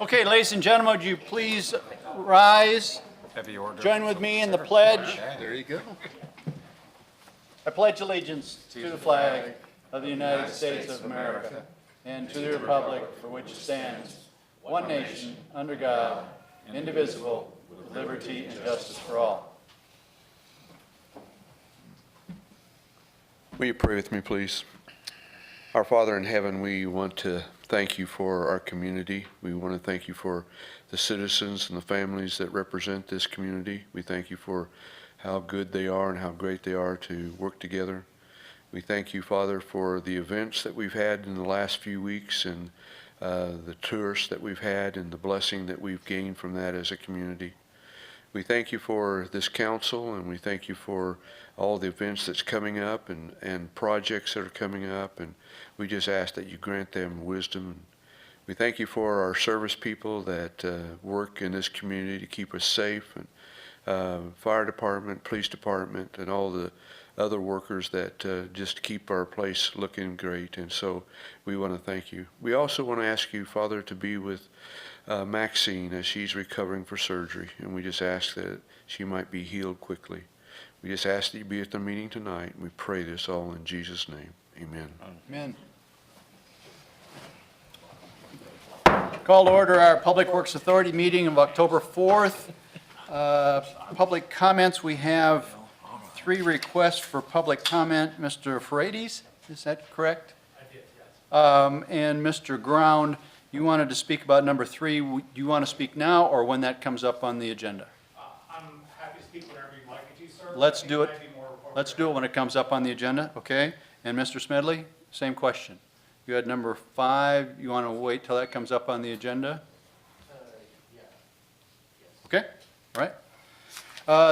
Okay, ladies and gentlemen, would you please rise? Heavy order. Join with me in the pledge. There you go. I pledge allegiance to the flag of the United States of America and to the republic for which it stands, one nation, under God, indivisible, with liberty and justice for all. Will you pray with me, please? Our Father in heaven, we want to thank you for our community. We want to thank you for the citizens and the families that represent this community. We thank you for how good they are and how great they are to work together. We thank you, Father, for the events that we've had in the last few weeks and the tourists that we've had and the blessing that we've gained from that as a community. We thank you for this council, and we thank you for all the events that's coming up and projects that are coming up, and we just ask that you grant them wisdom. We thank you for our service people that work in this community to keep us safe, and fire department, police department, and all the other workers that just keep our place looking great. And so we want to thank you. We also want to ask you, Father, to be with Maxine as she's recovering for surgery, and we just ask that she might be healed quickly. We just ask that you be at the meeting tonight. We pray this all in Jesus' name. Amen. Amen. Call to order our Public Works Authority meeting of October 4th. Public comments, we have 3 requests for public comment. Mr. Ferrades, is that correct? I did, yes. And Mr. Ground, you wanted to speak about number 3. Do you want to speak now or when that comes up on the agenda? I'm happy to speak whenever you'd like me to, sir. Let's I think do it. might be more appropriate. Let's do it when it comes up on the agenda, okay? And Mr. Smedley, same question. You had number 5. You want to wait till that comes up on the agenda? Yeah. Okay, all right.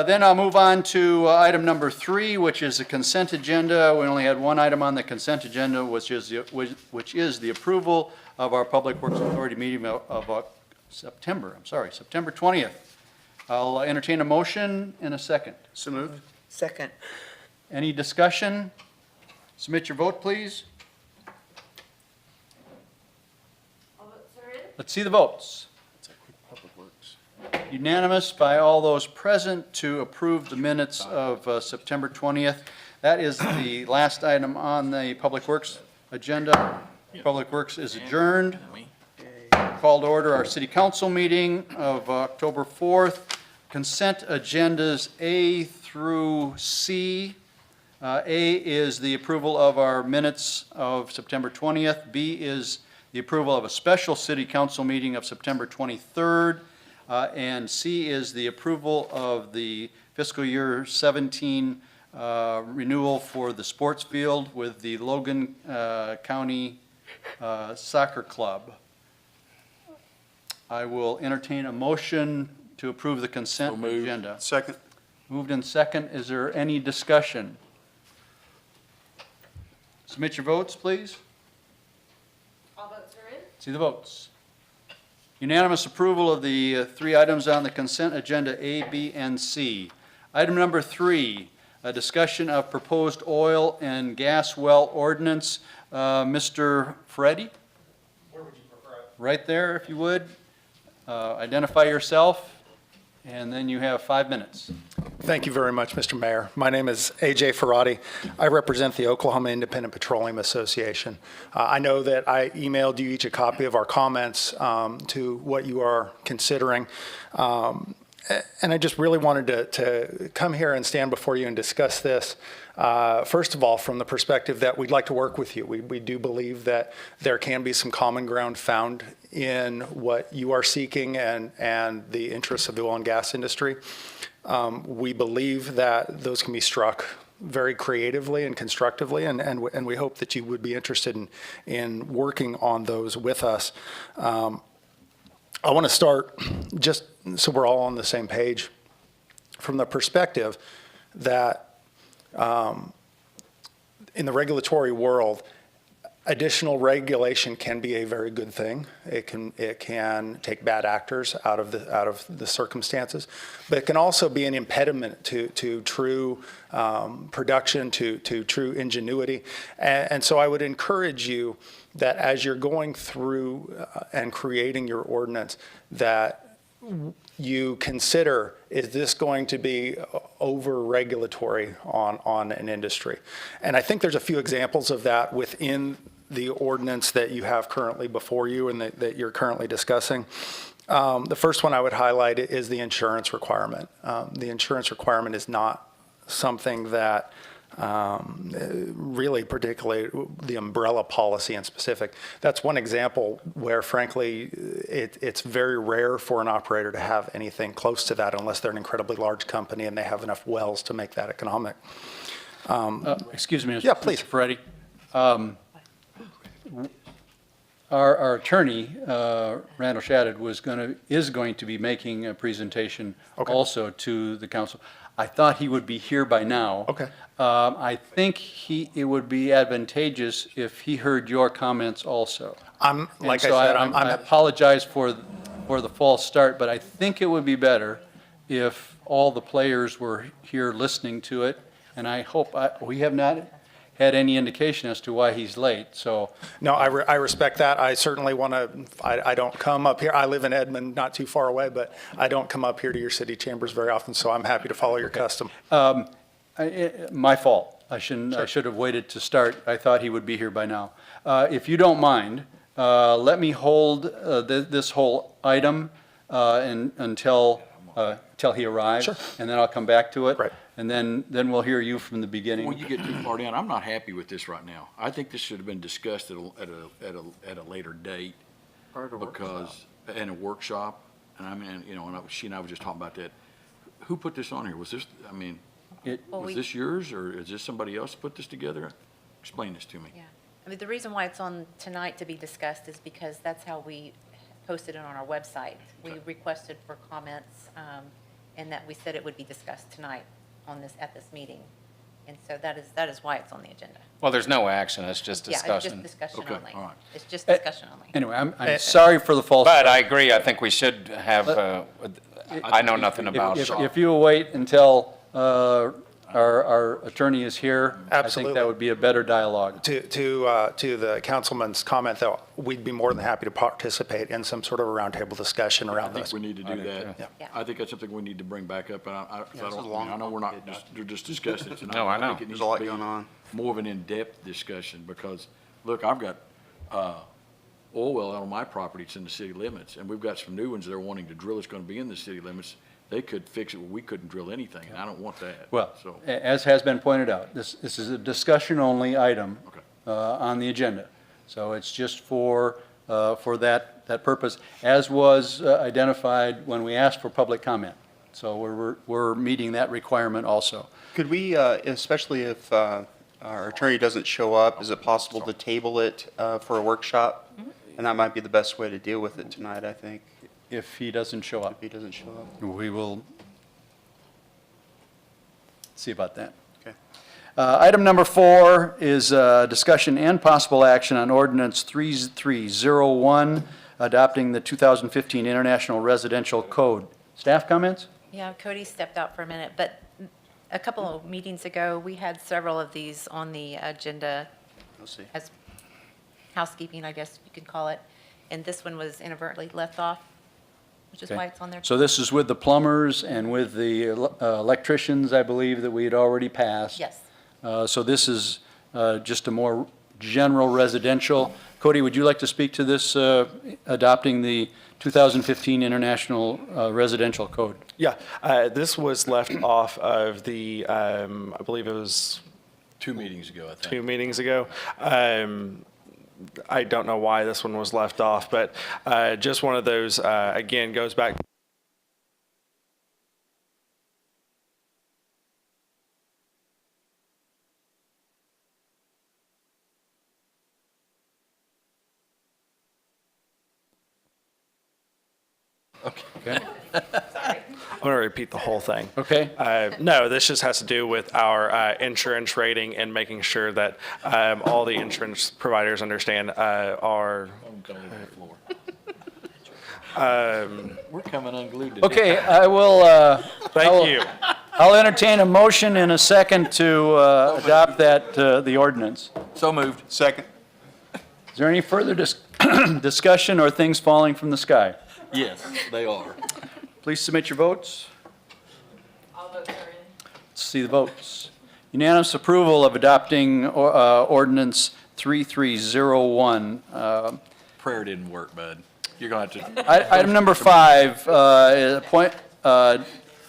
Then I'll move on to item number 3, which is the consent agenda. We only had one item on the consent agenda, which is the approval of our Public Works Authority meeting of September 20th. I'll entertain a motion in a second. So moved. Second. Any discussion? Submit your vote, please. All votes are in. Let's see the votes. Unanimous by all those present to approve the minutes of September 20th. That is the last item on the Public Works agenda. Public Works is adjourned. Call to order our City Council meeting of October 4th. Consent agendas A through C. A is the approval of our minutes of September 20th. B is the approval of a special City Council meeting of September 23rd. And C is the approval of the fiscal year 17 renewal for the sports field with the Logan County Soccer Club. I will entertain a motion to approve the consent agenda. Second. Moved in second. Is there any discussion? Submit your votes, please. All votes are in. See the votes. Unanimous approval of the 3 items on the consent agenda A, B, and C. Item number 3, a discussion of proposed oil and gas well ordinance. Mr. Ferretti? Where would you prefer it? Right there, if you would. Identify yourself, and then you have 5 minutes. Thank you very much, Mr. Mayor. My name is A.J. Ferrati. I represent the Oklahoma Independent Petroleum Association. I know that I emailed you each a copy of our comments to what you are considering. And I just really wanted to come here and stand before you and discuss this. First of all, from the perspective that we'd like to work with you. We do believe that there can be some common ground found in what you are seeking and the interests of the oil and gas industry. We believe that those can be struck very creatively and constructively, and we hope that you would be interested in working on those with us. I want to start, just so we're all on the same page, from the perspective that in the regulatory world, Additional regulation can be a very good thing. It can take bad actors out of the circumstances, but it can also be an impediment to true production, to true ingenuity. And so I would encourage you that as you're going through and creating your ordinance, that you consider, is this going to be over-regulatory on an industry? And I think there's a few examples of that within the ordinance that you have currently before you and that you're currently discussing. The first one I would highlight is the insurance requirement. The insurance requirement is not something that really, particularly the umbrella policy in specific. That's one example where, frankly, it's very rare for an operator to have anything close to that unless they're an incredibly large company and they have enough wells to make that economic. Excuse me, Yeah, please. Mr. Ferretti. Our attorney, Randall Shadid, is going to be making a presentation Okay. also to the council. I thought he would be here by now. Okay. I think it would be advantageous if he heard your comments also. Like I And so said, I apologize for the false start, but I think it would be better if all the players were here listening to it. And I hope, we have not had any indication as to why he's late, so. No, I respect that. I certainly want to, I don't come up here. I live in Edmond, not too far away, but I don't come up here to your city chambers very often, so I'm happy to follow your custom. My fault. I should have waited to start. I thought he would be here by now. If you don't mind, let me hold this whole item until he arrives. Sure. And then I'll come back to it. Right. And then we'll hear you from the beginning. When you get too far down, I'm not happy with this right now. I think this should have been discussed at a later date. Because, in a workshop, and I mean, you know, and she and I were just talking about that. Who put this on here? Was this, I mean, was this yours, or is this somebody else put this together? Explain this to me. Yeah, I mean, the reason why it's on tonight to be discussed is because that's how we posted it on our website. We requested for comments, and that we said it would be discussed tonight at this meeting. And so that is why it's on the agenda. Well, there's no action, it's just Yeah, it's discussion. just discussion Okay, only. all right. It's just discussion only. Anyway, I'm sorry for the false But start. I agree, I think we should have, I know nothing about it. If you will wait until our attorney is here, I think Absolutely. that would be a better dialogue. To the councilman's comment, though, we'd be more than happy to participate in some sort of a roundtable discussion I around think this. we need to do that. Yeah. I think that's something we need to bring back up, and I know we're not, we're just discussing it tonight. No, I know. think it needs to be more of an in-depth discussion, because, look, I've got, oil well on my property, it's in the city limits, and we've got some new ones they're wanting to drill, it's gonna be in the city limits. They could fix it where we couldn't drill anything, and I don't want that. Well, So, as has been pointed out, this is a discussion-only item Okay. on the agenda. So it's just for that purpose, as was identified when we asked for public comment. So we're meeting that requirement also. Could we, especially if our attorney doesn't show up, is it possible to table it for a workshop? And that might be the best way to deal with it tonight, I think, If he doesn't show if up, he doesn't show up. we will see about that. Okay. Item number 4 is discussion and possible action on ordinance 3301, adopting the 2015 International Residential Code. Staff comments? Yeah, Cody stepped out for a minute, but a couple of meetings ago, we had several of these on the agenda We'll see. as housekeeping, I guess you could call it. And this one was inadvertently left off, which is Okay. why it's on there. So this is with the plumbers and with the electricians, I believe, that we had already passed. Yes. So this is just a more general residential. Cody, would you like to speak to this, adopting the 2015 International Residential Code? Yeah, this was left off of the, I believe it was 2 meetings ago, I think. 2 meetings ago. I don't know why this one was left off, but just one of those, again, goes back. I'm going to repeat the whole thing. Okay? No, this just has to do with our insurance rating and making sure that all the insurance providers understand our. We're coming unglued today. Okay, I will, Thank you. I'll entertain a motion in a second to adopt that, the ordinance. So moved. Second. Is there any further discussion or things falling from the sky? Yes, they are. Please submit your votes. All votes are in. Let's see the votes. Unanimous approval of adopting ordinance 3301. Prayer didn't work, bud. You're going to have to. Item number 5,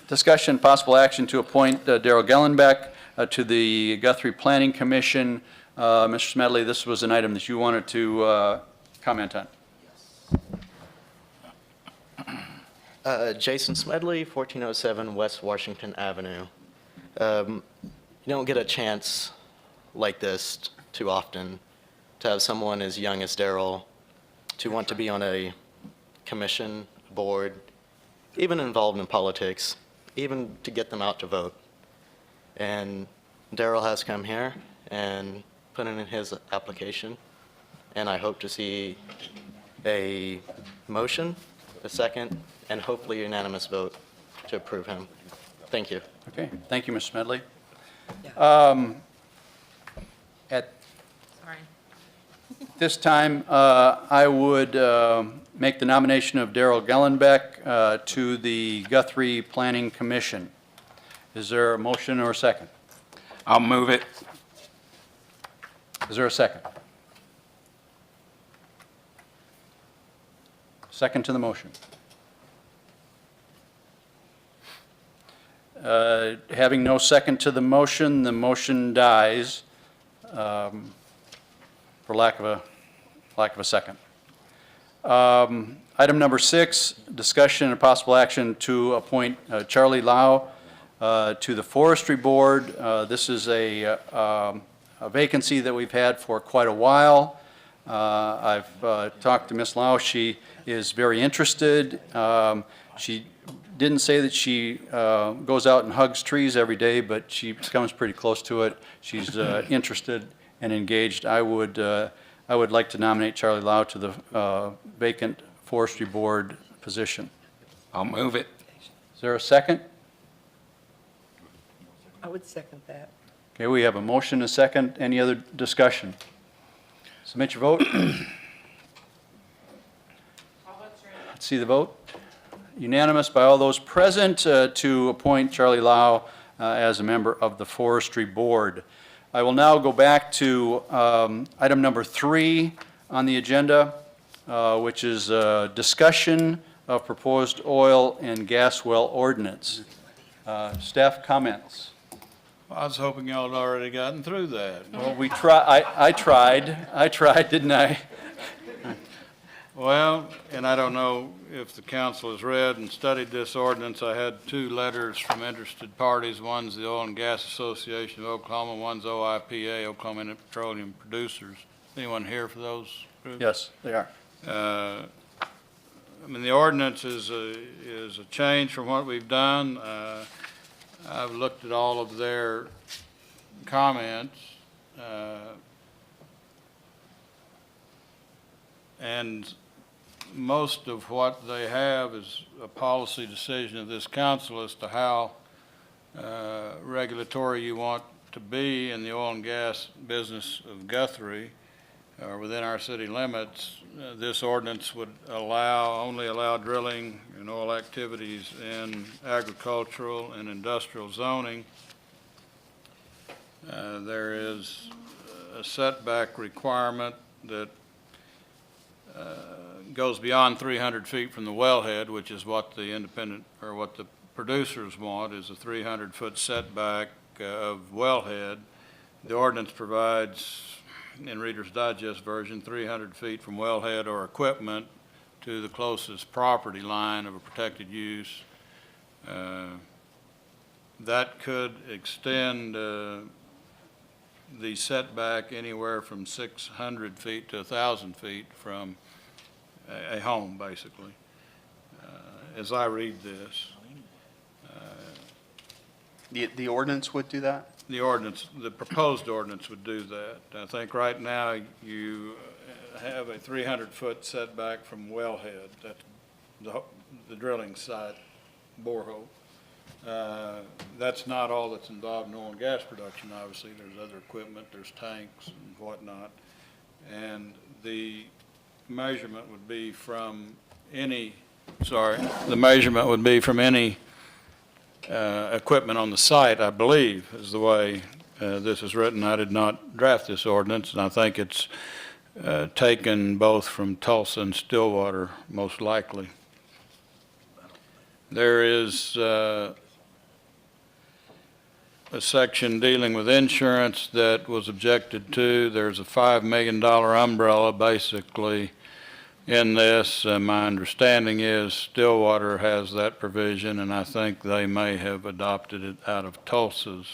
discussion, possible action to appoint Darrell Gellenbeck to the Guthrie Planning Commission. Mr. Smedley, this was an item that you wanted to comment on. Jason Smedley, 1407 West Washington Avenue. You don't get a chance like this too often to have someone as young as Darrell to want to be on a commission, board, even involved in politics, even to get them out to vote. And Darrell has come here and put in his application, and I hope to see a motion, a second, and hopefully unanimous vote to approve him. Thank you. Okay, thank you, Mr. Smedley. At Sorry. this time, I would make the nomination of Darrell Gellenbeck to the Guthrie Planning Commission. Is there a motion or a second? I'll move it. Is there a second? Second to the motion. Having no second to the motion dies for lack of a second. Item number 6, discussion and possible action to appoint Charlie Lau to the Forestry Board. This is a vacancy that we've had for quite a while. I've talked to Ms. Lau. She is very interested. She didn't say that she goes out and hugs trees every day, but she comes pretty close to it. She's interested and engaged. I would like to nominate Charlie Lau to the vacant Forestry Board position. I'll move it. Is there a second? I would second that. Okay, we have a motion, a second. Any other discussion? Submit your vote. All votes are in. Let's see the vote. Unanimous by all those present to appoint Charlie Lau as a member of the Forestry Board. I will now go back to item number 3 on the agenda, which is discussion of proposed oil and gas well ordinance. Staff comments. I was hoping y'all had already gotten through that. Well, we try. I tried, didn't I? Well, and I don't know if the council has read and studied this ordinance. I had 2 letters from interested parties. One's the Oil and Gas Association of Oklahoma, one's OIPA, Oklahoma Petroleum Producers. Anyone here for those groups? Yes, they are. I mean, the ordinance is a change from what we've done. I've looked at all of their comments, and most of what they have is a policy decision of this council as to how regulatory you want to be in the oil and gas business of Guthrie, or within our city limits. This ordinance would only allow drilling and oil activities in agricultural and industrial zoning. There is a setback requirement that goes beyond 300 feet from the wellhead, which is what the independent, or what the producers want, is a 300-foot setback of wellhead. The ordinance provides, in Reader's Digest version, 300 feet from wellhead or equipment to the closest property line of a protected use. That could extend the setback anywhere from 600 feet to 1,000 feet from a home, basically, as I read this. The ordinance would do that? The ordinance, the proposed ordinance would do that. I think right now you have a 300-foot setback from wellhead, that's the drilling site, borehole. That's not all that's involved in oil and gas production, obviously. There's other equipment, there's tanks and whatnot. And the measurement would be from any equipment on the site, I believe, is the way this is written. I did not draft this ordinance, and I think it's taken both from Tulsa and Stillwater, most likely. There is a section dealing with insurance that was objected to. There's a $5 million umbrella basically in this. My understanding is Stillwater has that provision, and I think they may have adopted it out of Tulsa's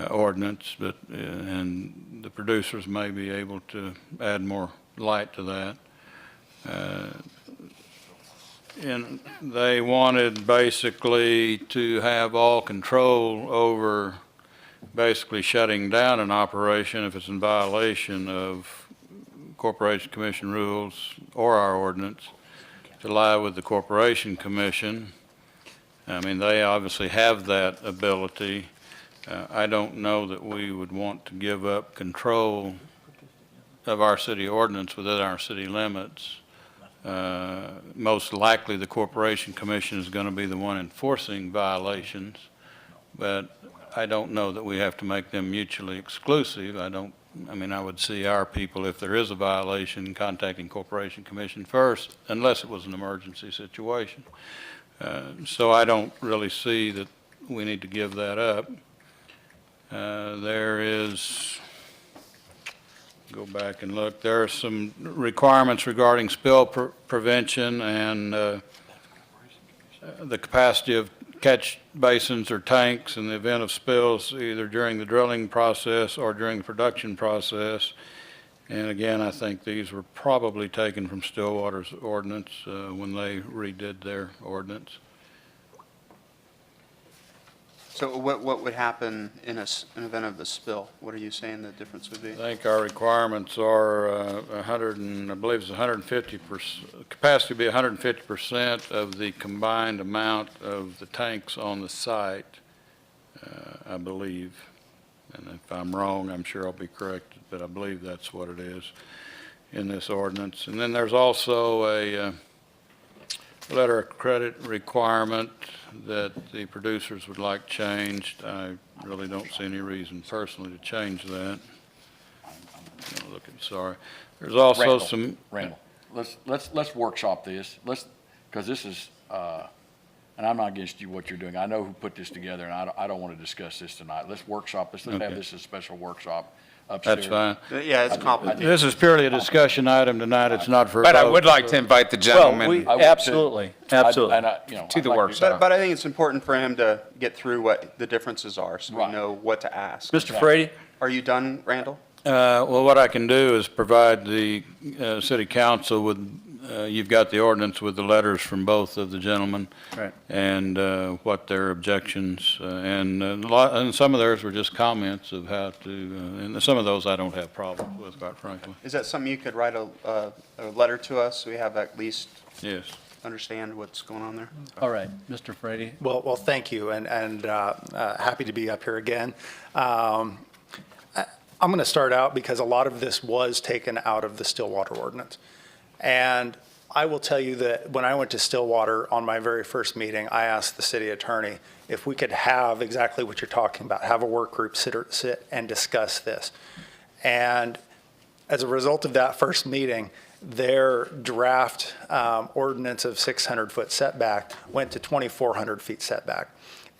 ordinance, but and the producers may be able to add more light to that. And they wanted basically to have all control over basically shutting down an operation if it's in violation of Corporation Commission rules or our ordinance, to lie with the Corporation Commission. I mean, they obviously have that ability. I don't know that we would want to give up control of our city ordinance within our city limits. Most likely the Corporation Commission is going to be the one enforcing violations, but I don't know that we have to make them mutually exclusive. I would see our people, if there is a violation, contacting Corporation Commission first, unless it was an emergency situation. So I don't really see that we need to give that up. There is, go back and look, there are some requirements regarding spill prevention and the capacity of catch basins or tanks in the event of spills, either during the drilling process or during the production process. And again, I think these were probably taken from Stillwater's ordinance when they redid their ordinance. So what would happen in an event of a spill? What are you saying the difference would be? I think our requirements are 100 and I believe it's 150%, capacity to be 150% of the combined amount of the tanks on the site, I believe. And if I'm wrong, I'm sure I'll be corrected, but I believe that's what it is in this ordinance. And then there's also a letter of credit requirement that the producers would like changed. I really don't see any reason personally to change that. Sorry. There's also Randall, let's workshop this. Because this is, and I'm not against you, what you're doing. I know who put this together, and I don't want to discuss this tonight. Let's workshop this. Let's have this as a special workshop upstairs. That's fine. Yeah, it's complicated. This is purely a discussion item tonight. It's not for a But I vote. would like to invite the gentleman Absolutely. to the workshop. But I think it's important for him to get through what the differences are, so we Right. know what to ask. Mr. Frady? Are you done, Randall? Well, what I can do is provide the city council with, you've got the ordinance with the letters from both of the gentlemen. Right. And what their objections, and some of theirs were just comments of how to, and some of those I don't have problems with, quite frankly. Is that something you could write a letter to us, so we have at least Yes. understand what's going on there? All right, Mr. Frady? Well, thank you, and happy to be up here again. I'm going to start out because a lot of this was taken out of the Stillwater ordinance. And I will tell you that when I went to Stillwater on my very first meeting, I asked the city attorney if we could have exactly what you're talking about, have a work group sit and discuss this. And as a result of that first meeting, their draft ordinance of 600-foot setback went to 2,400 feet setback.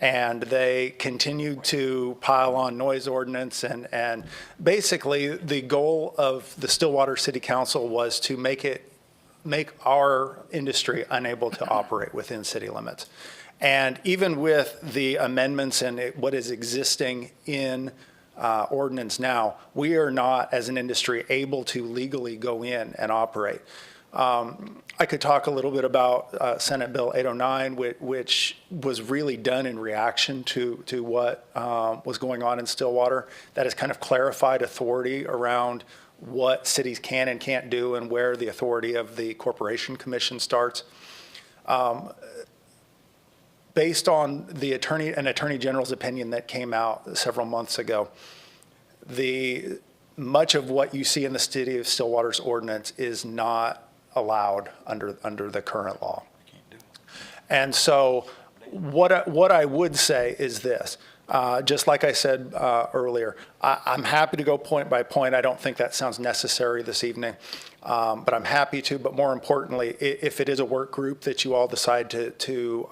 And they continued to pile on noise ordinance, and basically the goal of the Stillwater City Council was to make our industry unable to operate within city limits. And even with the amendments and what is existing in ordinance now, we are not, as an industry, able to legally go in and operate. I could talk a little bit about Senate Bill 809, which was really done in reaction to what was going on in Stillwater. That has kind of clarified authority around what cities can and can't do and where the authority of the Corporation Commission starts. Based on an Attorney General's opinion that came out several months ago, much of what you see in the City of Stillwater's ordinance is not allowed under the current law. And so what I would say is this, just like I said earlier, I'm happy to go point by point. I don't think that sounds necessary this evening, but I'm happy to. But more importantly, if it is a work group that you all decide to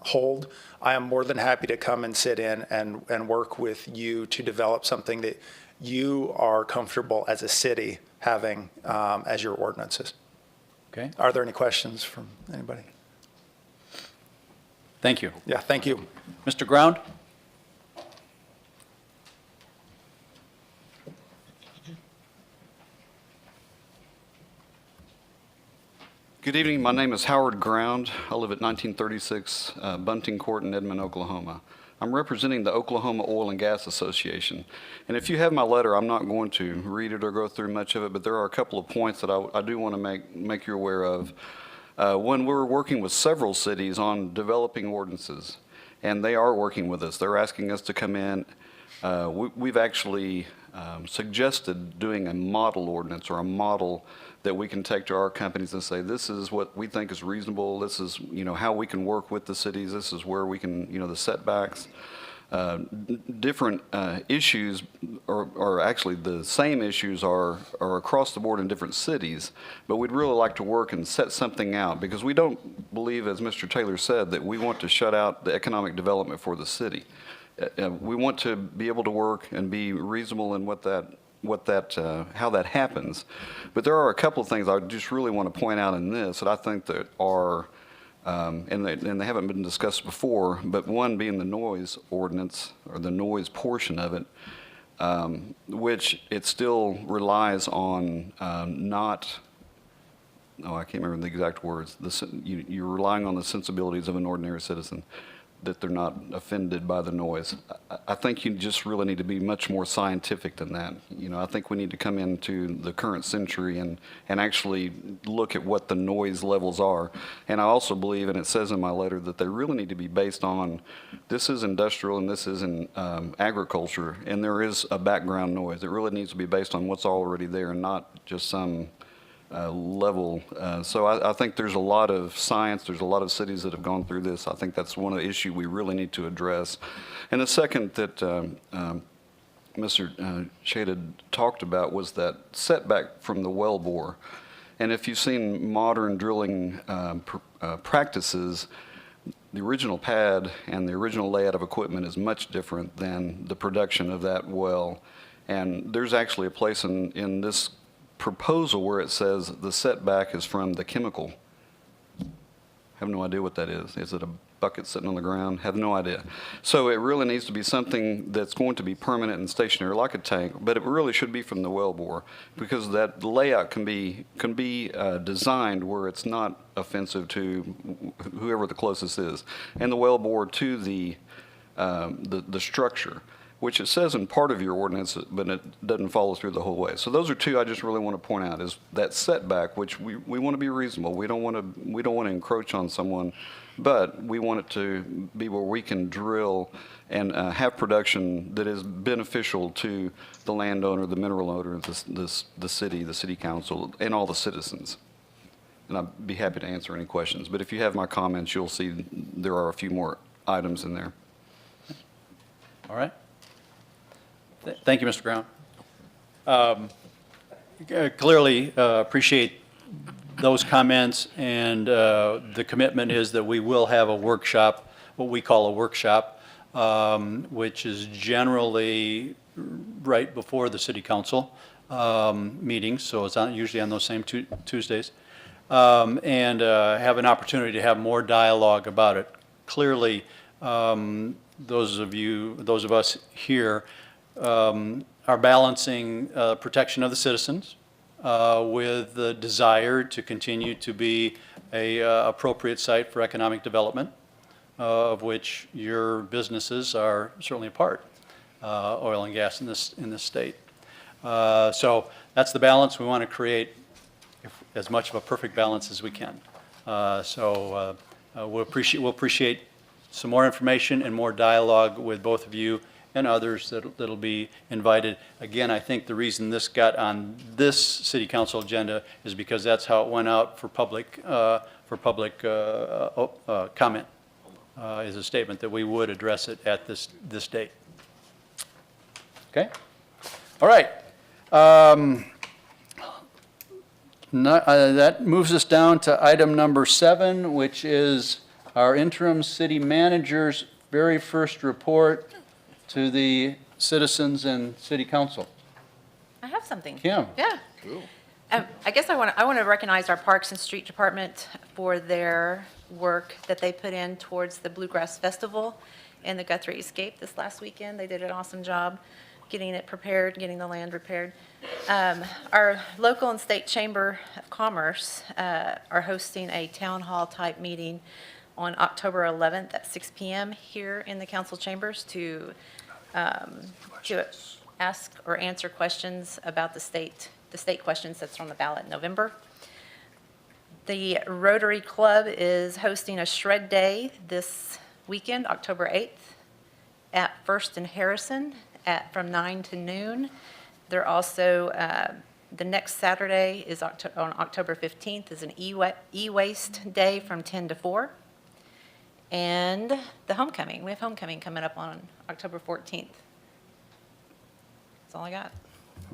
hold, I am more than happy to come and sit in and work with you to develop something that you are comfortable as a city having as your ordinances. Okay, Are there any questions from anybody? thank you. Yeah, thank you. Mr. Ground? Good evening. My name is Howard Ground. I live at 1936 Bunting Court in Edmond, Oklahoma. I'm representing the Oklahoma Oil and Gas Association. And if you have my letter, I'm not going to read it or go through much of it, but there are a couple of points that I do want to make you aware of. When we're working with several cities on developing ordinances, and they are working with us, they're asking us to come in. We've actually suggested doing a model ordinance or a model that we can take to our companies and say, this is what we think is reasonable. This is, how we can work with the cities. This is where we can, the setbacks. Different issues, or actually the same issues are across the board in different cities, but we'd really like to work and set something out because we don't believe, as Mr. Taylor said, that we want to shut out the economic development for the city. We want to be able to work and be reasonable in how that happens. But there are a couple of things I just really want to point out in this that I think that are, and they haven't been discussed before, but one being the noise ordinance or the noise portion of it, which it still relies on I can't remember the exact words. You're relying on the sensibilities of an ordinary citizen, that they're not offended by the noise. I think you just really need to be much more scientific than that. I think we need to come into the current century and actually look at what the noise levels are. And I also believe, and it says in my letter, that they really need to be based on, this is industrial and this is in agriculture, and there is a background noise. It really needs to be based on what's already there and not just some level. So I think there's a lot of science, there's a lot of cities that have gone through this. I think that's one of the issues we really need to address. And the second that Mr. Shade talked about was that setback from the well bore. And if you've seen modern drilling practices, the original pad and the original layout of equipment is much different than the production of that well. And there's actually a place in this proposal where it says the setback is from the chemical. I have no idea what that is. Is it a bucket sitting on the ground? Have no idea. So it really needs to be something that's going to be permanent and stationary, like a tank, but it really should be from the well bore, because that layout can be designed where it's not offensive to whoever the closest is, and the well bore to the structure, which it says in part of your ordinance, but it doesn't follow through the whole way. So those are two I just really want to point out, is that setback, which we want to be reasonable. We don't want to encroach on someone, but we want it to be where we can drill and have production that is beneficial to the landowner, the mineral owner, the city council, and all the citizens. And I'd be happy to answer any questions. But if you have my comments, you'll see there are a few more items in there. All right. Thank you, Mr. Brown. Clearly appreciate those comments, and the commitment is that we will have a workshop, what we call a workshop, which is generally right before the city council meetings, so it's usually on those same Tuesdays, and have an opportunity to have more dialogue about it. Clearly, those of us here are balancing protection of the citizens with the desire to continue to be a appropriate site for economic development, of which your businesses are certainly a part, oil and gas in this state. So that's the balance we want to create, as much of a perfect balance as we can. We'll appreciate some more information and more dialogue with both of you and others that'll be invited. Again, I think the reason this got on this city council agenda is because that's how it went out for public comment, is a statement that we would address it at this date. Okay? All right. That moves us down to item number 7, which is our interim city manager's very first report to the citizens and city council. I have something. Kim. Yeah. Cool. I guess I want to recognize our Parks and Street Department for their work that they put in towards the Bluegrass Festival and the Guthrie Escape this last weekend. They did an awesome job getting it prepared, getting the land repaired. Our local and state chamber of commerce are hosting a town hall type meeting on October 11th at 6 p.m. here in the council chambers to ask or answer questions about the state questions that's on the ballot in November. The Rotary Club is hosting a shred day this weekend, October 8th, at First and Harrison from 9 to noon. They're also, the next Saturday is on October 15th is an e-waste day from 10 to 4. And the homecoming. We have homecoming coming up on October 14th. That's all I got.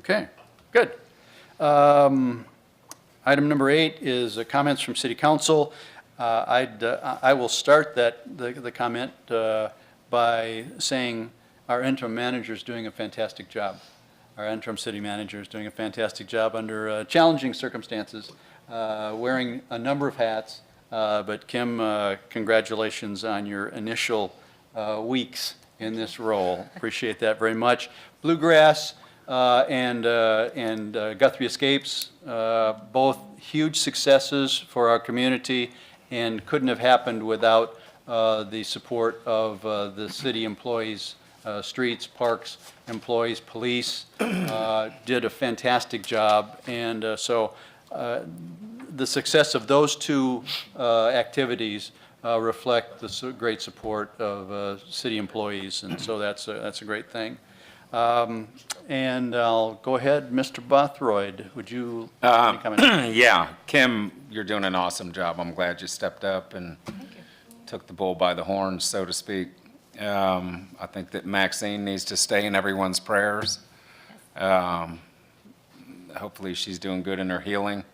Okay, good. Item number 8 is comments from City Council. I will start the comment by saying our interim manager is doing a fantastic job. Our interim city manager is doing a fantastic job under challenging circumstances, wearing a number of hats. But Kim, congratulations on your initial weeks in this role. Appreciate that very much. Bluegrass and Guthrie Escapes, both huge successes for our community and couldn't have happened without the support of the city employees, streets, parks employees, police, did a fantastic job. And the success of those two activities reflect the great support of city employees, and so that's a great thing. And I'll go ahead, Mr. Bothroyd, would you any comment? Yeah, Kim, you're doing an awesome job. I'm glad you stepped up and took the bull by the horns, so to speak. I think that Maxine needs to stay in everyone's prayers. Hopefully she's doing good in her healing,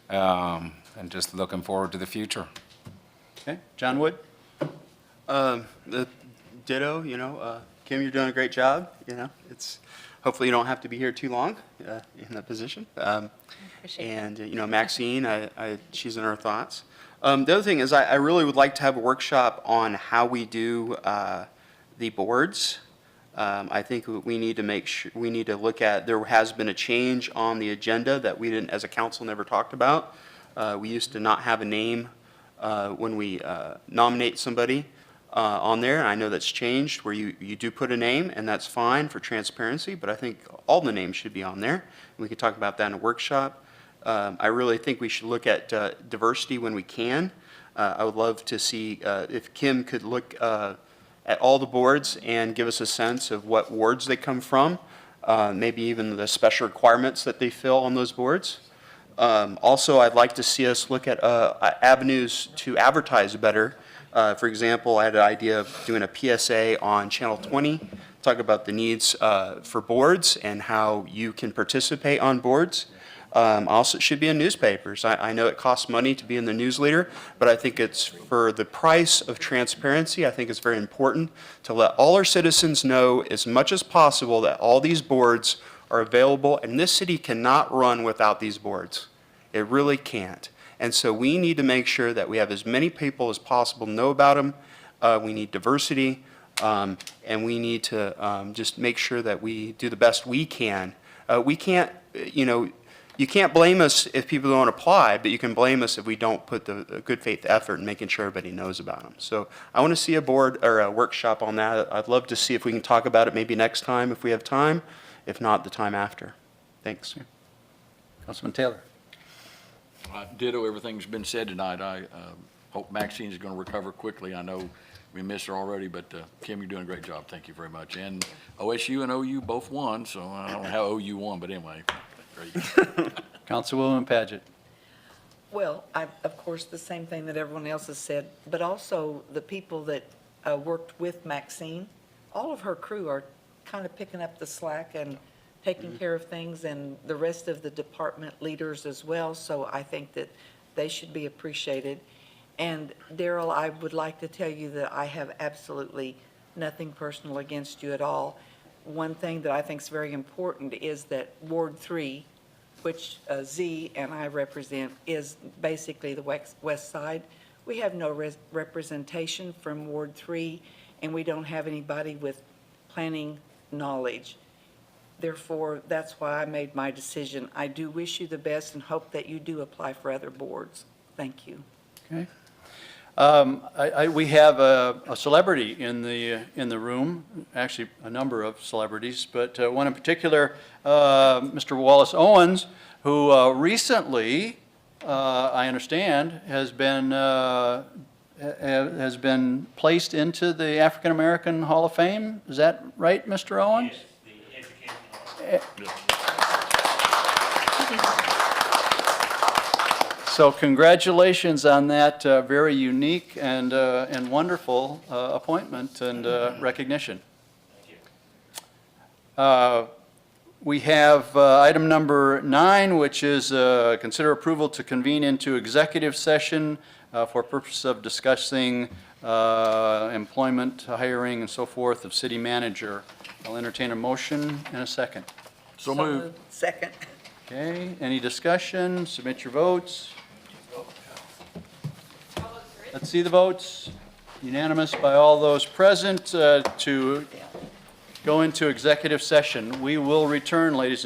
and just looking forward to the future. Okay, John Wood? Ditto, Kim, you're doing a great job, hopefully you don't have to be here too long in that position. Appreciate that. And, Maxine, she's in our thoughts. The other thing is I really would like to have a workshop on how we do the boards. I think we need to look at, there has been a change on the agenda that we didn't, as a council, never talked about. We used to not have a name when we nominate somebody on there. And I know that's changed where you do put a name, and that's fine for transparency, but I think all the names should be on there. And we could talk about that in a workshop. I really think we should look at diversity when we can. I would love to see if Kim could look at all the boards and give us a sense of what wards they come from, maybe even the special requirements that they fill on those boards. Also, I'd like to see us look at avenues to advertise better. For example, I had an idea of doing a PSA on Channel 20, talk about the needs for boards and how you can participate on boards. Also, it should be in newspapers. I know it costs money to be in the newsletter, but I think it's for the price of transparency. I think it's very important to let all our citizens know as much as possible that all these boards are available, and this city cannot run without these boards. It really can't. And so we need to make sure that we have as many people as possible know about them. We need diversity, and we need to just make sure that we do the best we can. We can't, you can't blame us if people don't apply, but you can blame us if we don't put the good faith effort in making sure everybody knows about them. So I want to see a board or a workshop on that. I'd love to see if we can talk about it maybe next time if we have time, if not the time after. Thanks. Councilman Taylor. Ditto everything's been said tonight. I hope Maxine is going to recover quickly. I know we missed her already, but Kim, you're doing a great job. Thank you very much. And OSU and OU both won, so I don't know how OU won, but anyway, great. Councilwoman Paget. Well, of course, the same thing that everyone else has said, but also the people that worked with Maxine, all of her crew are kind of picking up the slack and taking care of things, and the rest of the department leaders as well, so I think that they should be appreciated. And Daryl, I would like to tell you that I have absolutely nothing personal against you at all. One thing that I think is very important is that Ward 3, which Z and I represent, is basically the west side. We have no representation from Ward 3, and we don't have anybody with planning knowledge. Therefore, that's why I made my decision. I do wish you the best and hope that you do apply for other boards. Thank you. Okay. We have a celebrity in the room, actually a number of celebrities, but one in particular, Mr. Wallace Owens, who recently, I understand, has been placed into the African American Hall of Fame. Is that right, Mr. Owens? Yes, the education. So congratulations on that very unique and wonderful appointment and recognition. We have item number 9, which is consider approval to convene into executive session for purpose of discussing employment, hiring, and so forth of city manager. I'll entertain a motion and a second. So moved. Second. Okay, any discussion? Submit your votes. Let's see the votes. Unanimous by all those present to go into executive session. We will return, ladies and